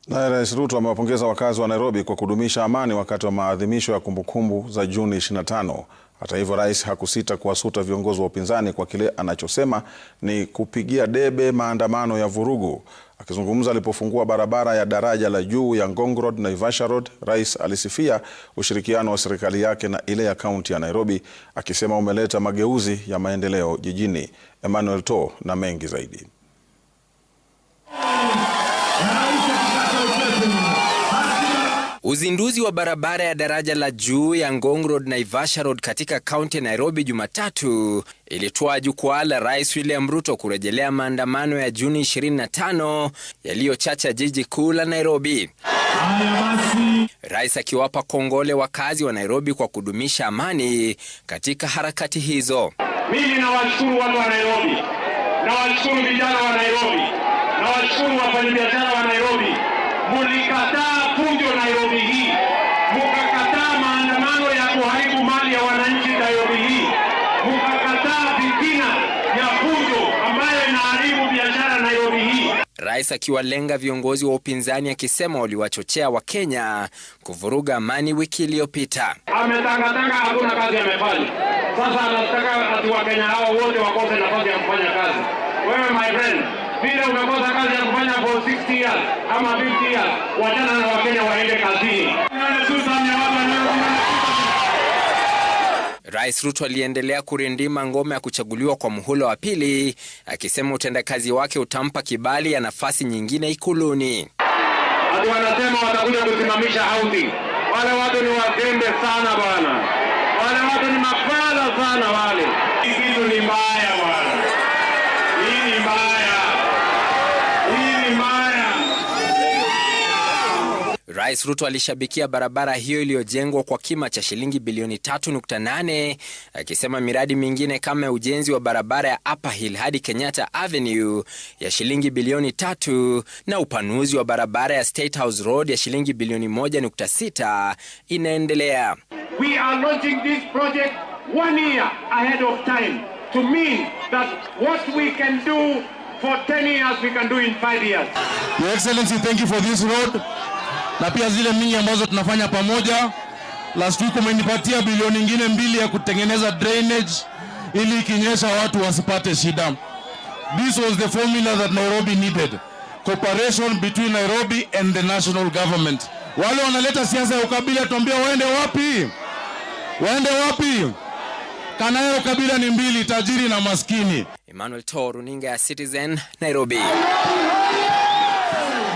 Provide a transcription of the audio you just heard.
Na Rais Ruto amewapongeza wakazi wa Nairobi kwa kudumisha amani wakati wa maadhimisho ya kumbukumbu za Juni 25. Hata hivyo, rais hakusita kuwasuta viongozi wa upinzani kwa kile anachosema ni kupigia debe maandamano ya vurugu. Akizungumza alipofungua barabara ya daraja la juu ya Ngong Road na Naivasha Road, rais alisifia ushirikiano wa serikali yake na ile ya kaunti ya Nairobi, akisema umeleta mageuzi ya maendeleo jijini. Emmanuel To na mengi zaidi. Uzinduzi wa barabara ya daraja la juu ya Ngong Road na Naivasha Road katika kaunti ya Nairobi Jumatatu ilitoa jukwaa la Rais William Ruto kurejelea maandamano ya Juni 25 yaliyochacha jiji kuu la Nairobi. Rais akiwapa kongole wakazi wa Nairobi kwa kudumisha amani katika harakati hizo. Mimi nawashukuru watu wa Nairobi, nawashukuru vijana wa Nairobi, nawashukuru wafanyabiashara wa Nairobi. Mulikataa fujo Nairobi hii, mukakataa maandamano ya kuharibu mali ya wananchi Nairobi hii, mukakataa fitina ya fujo ambayo inaharibu biashara Nairobi hii. Rais akiwalenga viongozi wa upinzani akisema waliwachochea Wakenya kuvuruga amani wiki iliyopita. Ametangatanga hakuna kazi amefanya. Sasa anataka ati Wakenya hao wote wakose nafasi ya kufanya kazi. Wewe my friend, vile umekosa kazi ya kufanya for 60 years ama 50 years, wachana na Wakenya waende kazini. Rais Ruto aliendelea kurindima ngome ya kuchaguliwa kwa muhula wa pili, akisema utendakazi wake utampa kibali ya nafasi nyingine ikuluni. Watu wanasema watakuja kusimamisha housing. Wale watu ni wazembe sana bwana. Wale watu ni mafala sana wale. Hii kitu ni mbaya bwana. Hii ni mbaya. Hii ni mbaya. Rais Ruto alishabikia barabara hiyo iliyojengwa kwa kima cha shilingi bilioni 3.8, akisema miradi mingine kama ujenzi wa barabara ya Upper Hill hadi Kenyatta Avenue ya shilingi bilioni 3 na upanuzi wa barabara ya State House Road ya shilingi bilioni 1.6 inaendelea. We are launching this project 1 year ahead of time to mean that what we can do for 10 years we can do in 5 years. Your Excellency, thank you for this road. Na pia zile mingi ambazo tunafanya pamoja. Last week umenipatia bilioni nyingine 2 ya kutengeneza drainage ili ikinyesha watu wasipate shida. This was the formula that Nairobi needed. Cooperation between Nairobi and the national government. Wale wanaleta siasa ya ukabila tuambia waende wapi? Waende wapi? Kana ukabila ni mbili, tajiri na maskini. Emmanuel To, runinga ya Citizen, Nairobi.